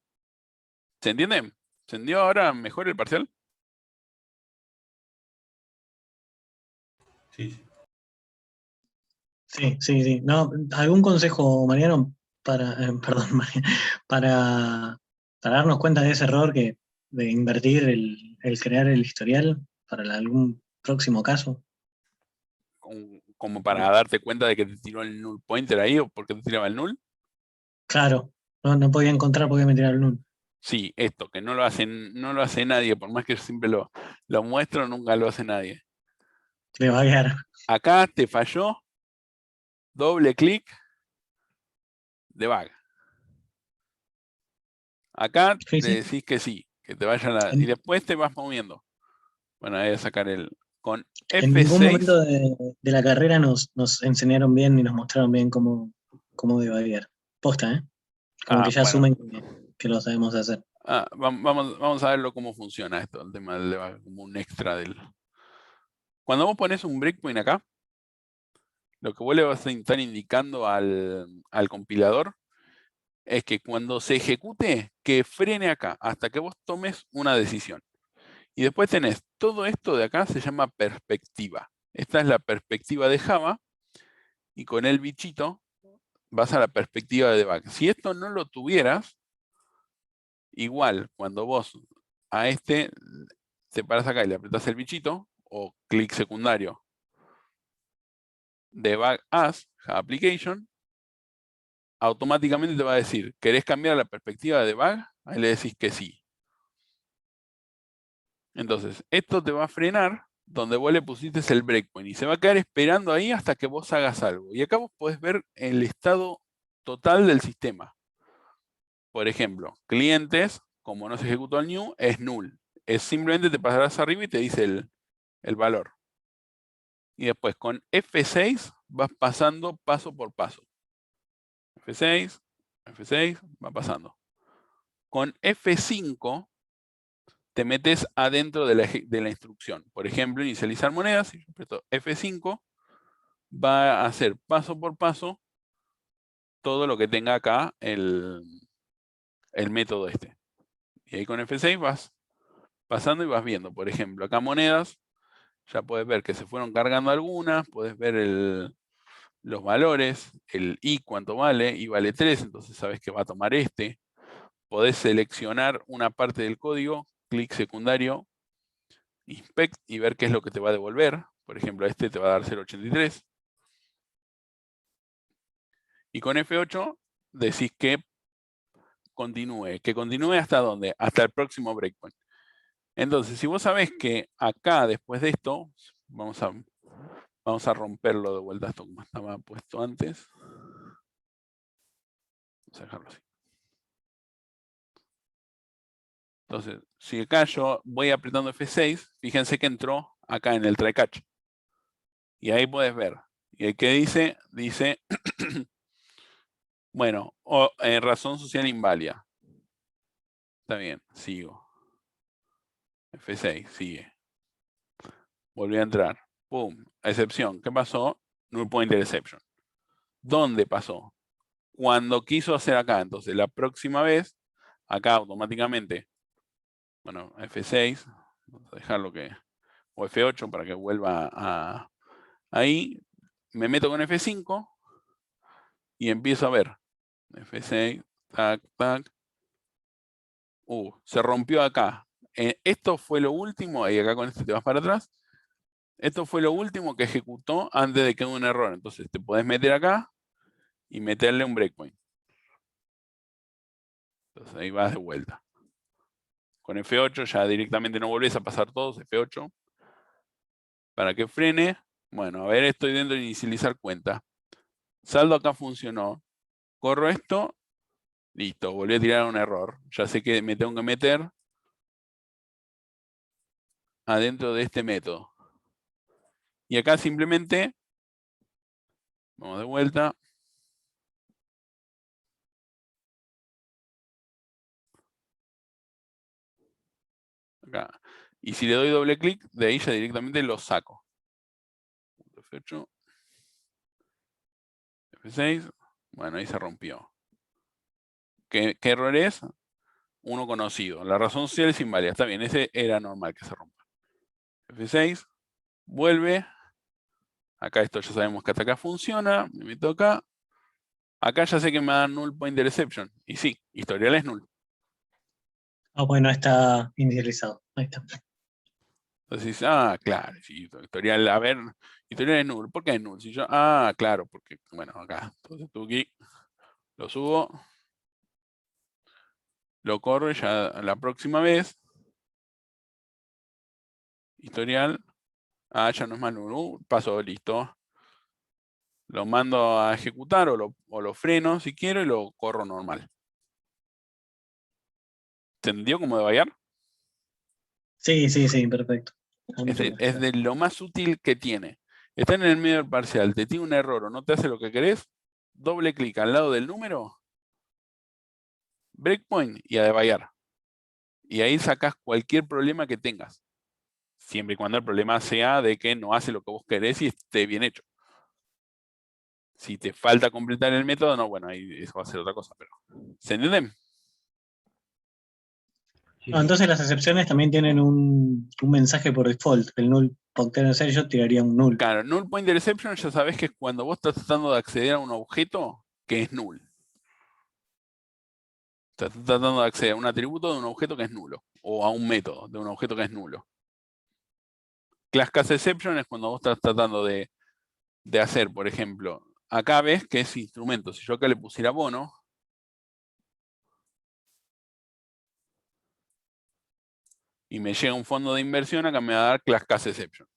¿Se entiende? ¿Se entendió ahora mejor el parcial? Sí, sí. Sí, sí, sí. No, ¿algún consejo, Mariano, para, perdón, para darnos cuenta de ese error de invertir el crear el historial para algún próximo caso? Como para darte cuenta de que te tiró el null pointer ahí o porque te tiraba el null. Claro, no podía encontrar por qué me tiraron un. Sí, esto, que no lo hace nadie, por más que yo siempre lo muestro, nunca lo hace nadie. Le va a quedar. Acá te falló, doble clic, debug. Acá Sí, le sí. decís que sí, que te vaya y después te vas moviendo. Bueno, ahí voy a sacar con En ningún F6. momento de la carrera nos enseñaron bien ni nos mostraron bien cómo debaguear. Posta, ¿eh? Como que ya Bueno. asumen que lo sabemos hacer. Vamos a verlo cómo funciona esto, el tema del debug, como un extra del... Cuando vos pones un breakpoint acá, lo que vos le vas a estar indicando al compilador es que cuando se ejecute, que frene acá, hasta que vos tomes una decisión. Y después tenés todo esto de acá, se llama perspectiva. Esta es la perspectiva de Java, y con el bichito vas a la perspectiva de debug. Si esto no lo tuvieras, igual, cuando vos a este te paras acá y le apretás el bichito, o clic secundario, debug as application, automáticamente te va a decir, ¿querés cambiar la perspectiva de debug? Ahí le decís que sí. Entonces, esto te va a frenar donde vos le pusiste el breakpoint y se va a quedar esperando ahí hasta que vos hagas algo. Y acá vos podés ver el estado total del sistema. Por ejemplo, clientes, como no se ejecutó el new, es null. Es simplemente te pasarás arriba y te dice el valor. Y después con F6 vas pasando paso por paso. F6, F6, va pasando. Con F5 te metes adentro de la instrucción. Por ejemplo, inicializar monedas, si yo aprieto F5, va a hacer paso por paso todo lo que tenga acá el método este. Y ahí con F6 vas pasando y vas viendo. Por ejemplo, acá monedas, ya puedes ver que se fueron cargando algunas, puedes ver los valores, el I cuánto vale, I vale 3, entonces sabes que va a tomar este. Podés seleccionar una parte del código, clic secundario, inspect y ver qué es lo que te va a devolver. Por ejemplo, este te va a dar 0.83. Y con F8 decís que continúe. ¿Que continúe hasta dónde? Hasta el próximo breakpoint. Entonces, si vos sabés que acá, después de esto, vamos a romperlo de vuelta esto como estaba puesto antes. Vamos a dejarlo así. Entonces, si acá yo voy apretando F6, fíjense que entró acá en el try catch. Y ahí puedes ver. Y el que dice, bueno, razón social inválida. Está bien, sigo. F6, sigue. Volví a entrar. Pum, excepción. ¿Qué pasó? Null pointer exception. ¿Dónde pasó? Cuando quiso hacer acá. Entonces, la próxima vez, acá automáticamente, bueno, F6, vamos a dejarlo o F8 para que vuelva ahí. Me meto con F5 y empiezo a ver. F6, tac, tac. Se rompió acá. Esto fue lo último, y acá con este te vas para atrás. Esto fue lo último que ejecutó antes de que hubo un error. Entonces te podés meter acá y meterle un breakpoint. Entonces ahí vas de vuelta. Con F8 ya directamente no volvés a pasar todos, F8. Para que frene. Bueno, a ver, estoy dentro de inicializar cuenta. Saldo acá funcionó. Corro esto Listo, volví a tirar un error. Ya sé que me tengo que meter adentro de este método. Y acá simplemente, vamos de vuelta. Acá. Y si le doy doble clic, de ahí ya directamente lo saco. F8. F6. Bueno, ahí se rompió. ¿Qué error es? Uno conocido. La razón social es inválida. Está bien, ese era normal que se rompa. F6. Vuelve. Acá esto ya sabemos que hasta acá funciona. Me meto acá. Acá ya sé que me da null pointer exception. Y sí, historial es null. Ah, bueno, está inicializado. Ahí está. Entonces dice, claro, sí, historial, a ver, historial es null. ¿Por qué es null? Si yo, claro, porque, bueno, acá. Entonces tú aquí lo subo. Lo corro y ya la próxima vez. Historial. Ya no es más null. Paso, listo. Lo mando a ejecutar o lo freno si quiero y lo corro normal. ¿Entendió cómo debayar? Sí, perfecto. Es de lo más útil que tiene. Está en el medio del parcial, te tiene un error o no te hace lo que querés, doble clic al lado del número, breakpoint y a debayar. Y ahí sacás cualquier problema que tengas. Siempre y cuando el problema sea de que no hace lo que vos querés y esté bien hecho. Si te falta completar el método, no, bueno, ahí eso va a ser otra cosa. Pero ¿se entienden? Sí, No, entonces las excepciones también tienen un mensaje por default. El null pointer ser yo tiraría un null. Claro, null pointer exception ya sabés que es cuando vos estás tratando de acceder a un objeto que es null. Estás tratando de acceder a un atributo de un objeto que es nulo. O a un método de un objeto que es nulo. Class case exception es cuando vos estás tratando de hacer, por ejemplo, acá ves que es instrumento. Si yo acá le pusiera bono, y me llega un fondo de inversión, acá me va a dar class case exception.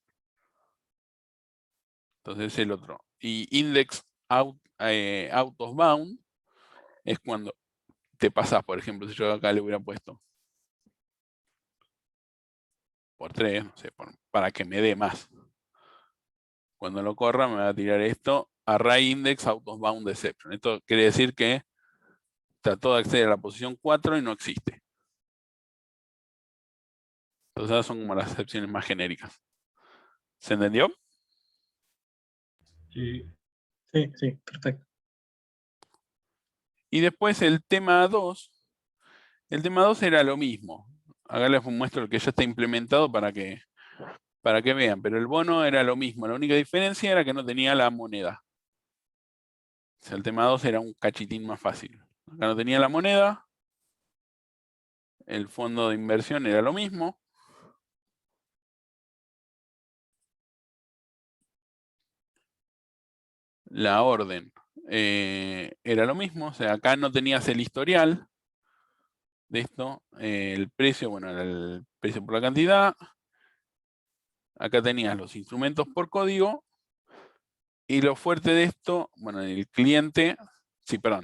Entonces es el otro. Y index out of bound es cuando te pasás, por ejemplo, si yo acá le hubiera puesto por 3, no sé, para que me dé más. Cuando lo corra me va a tirar esto, array index out of bound exception. Esto quiere decir que trató de acceder a la posición 4 y no existe. Entonces esas son como las excepciones más genéricas. ¿Se entendió? sí. Sí, perfecto. Y después el tema 2. El tema 2 era lo mismo. Acá les muestro el que ya está implementado para que vean. Pero el bono era lo mismo. La única diferencia era que no tenía la moneda. O sea, el tema 2 era un cachitín más fácil. Acá no tenía la moneda. El fondo de inversión era lo mismo. La orden era lo mismo. O sea, acá no tenías el historial de esto. El precio, bueno, era el precio por la cantidad. Acá tenías los instrumentos por código. Y lo fuerte de esto, bueno, el cliente,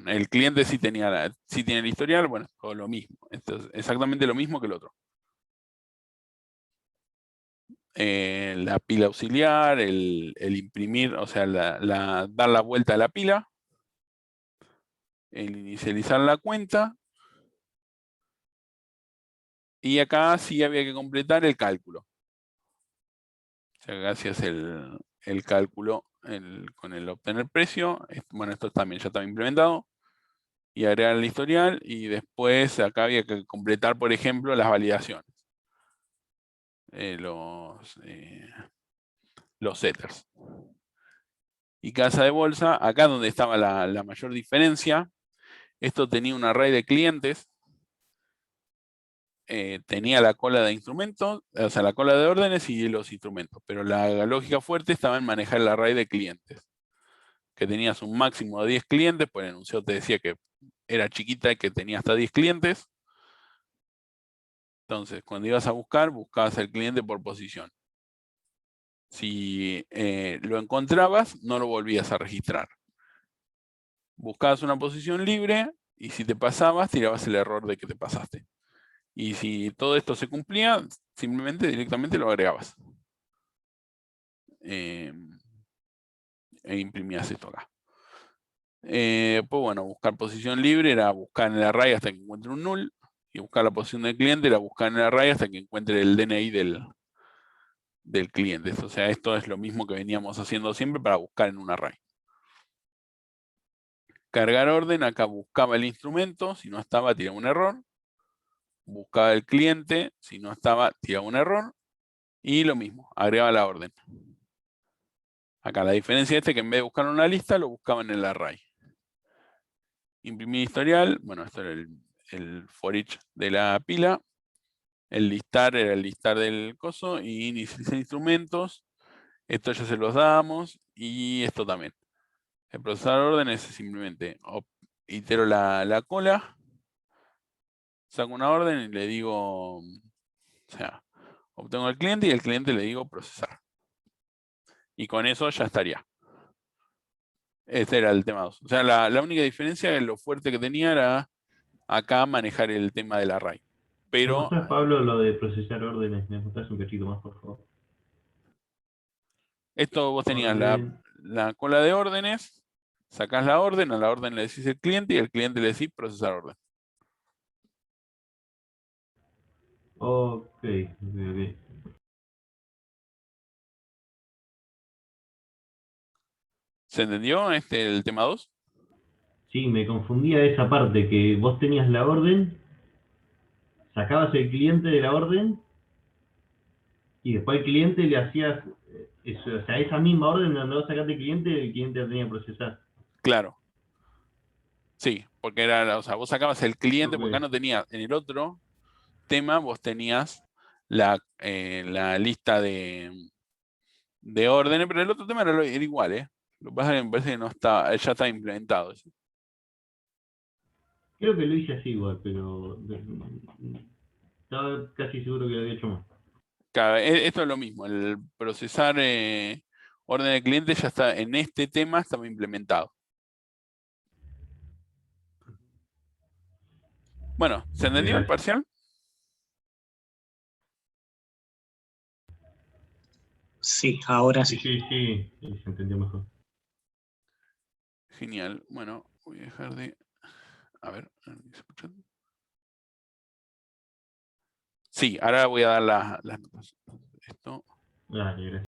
el cliente sí tiene el historial, bueno, todo lo mismo. Esto es exactamente lo mismo que el otro. La pila auxiliar, el imprimir, o sea, dar la vuelta a la pila, el inicializar la cuenta, y acá sí había que completar el cálculo. O sea, acá hacías el cálculo con el obtener precio. Bueno, esto también ya estaba implementado. Y agregar el historial, y después acá había que completar, por ejemplo, las validaciones. Los setters. Y casa de bolsa, acá donde estaba la mayor diferencia, esto tenía un array de clientes, tenía la cola de instrumentos, o sea, la cola de órdenes y los instrumentos, pero la lógica fuerte estaba en manejar el array de clientes, que tenías un máximo de 10 clientes, pues el enunciado te decía que era chiquita y que tenía hasta 10 clientes. Entonces, cuando ibas a buscar, buscabas al cliente por posición. Si lo encontrabas, no lo volvías a registrar. Buscabas una posición libre Y si te pasabas, tirabas el error de que te pasaste. Y si todo esto se cumplía, simplemente directamente lo agregabas. E imprimías esto acá. Pues bueno, buscar posición libre era buscar en el array hasta que encuentre un null. Y buscar la posición del cliente era buscar en el array hasta que encuentre el DNI del cliente. O sea, esto es lo mismo que veníamos haciendo siempre para buscar en un array. Cargar orden, acá buscaba el instrumento, si no estaba, tiraba un error. Buscaba el cliente, si no estaba, tiraba un error. Y lo mismo, agregaba la orden. Acá la diferencia es que en vez de buscar en una lista, lo buscaba en el array. Imprimir historial, bueno, esto era el for each de la pila. El listar era el listar del coso. Y inicializar instrumentos. Esto ya se los damos. Y esto también. El procesar órdenes es simplemente itero la cola. Saco una orden y le digo, o sea, obtengo el cliente y al cliente le digo procesar. Y con eso ya estaría. Este era el tema 2. O sea, la única diferencia, lo fuerte que tenía era acá manejar el tema del array. ¿Me Pero mostrás, Pablo, lo de procesar órdenes? ¿Me mostrás un cachito más, por favor? esto vos tenías Orden. la cola de órdenes, sacás la orden, a la orden le decís el cliente y al cliente le decís procesar orden. Ok, ok. ¿Se entendió el tema 2? Sí, me confundía esa parte, que vos tenías la orden, sacabas el cliente de la orden, y después al cliente le hacías, eso, o sea, esa misma orden donde vos sacaste el cliente la tenía que procesar. Claro. Sí, porque era, o sea, vos sacabas el cliente, Ok. porque acá no tenías, en el otro tema vos tenías la lista de órdenes, pero el otro tema era igual, ¿eh? Lo que pasa es que me parece que no está, ya está implementado. ¿Sí? Creo que lo hice así igual, pero estaba casi seguro que lo había hecho más. Claro, esto es lo mismo, el procesar orden de cliente ya está, en este tema estaba implementado. Bueno, ¿se entendió el Gracias. parcial? Sí, ahora Sí, sí. sí, se entendió mejor. Genial. Bueno, voy a dejar de... A ver, ¿se escucha? Sí, ahora voy a dar las notas. Esto... Dale, gracias.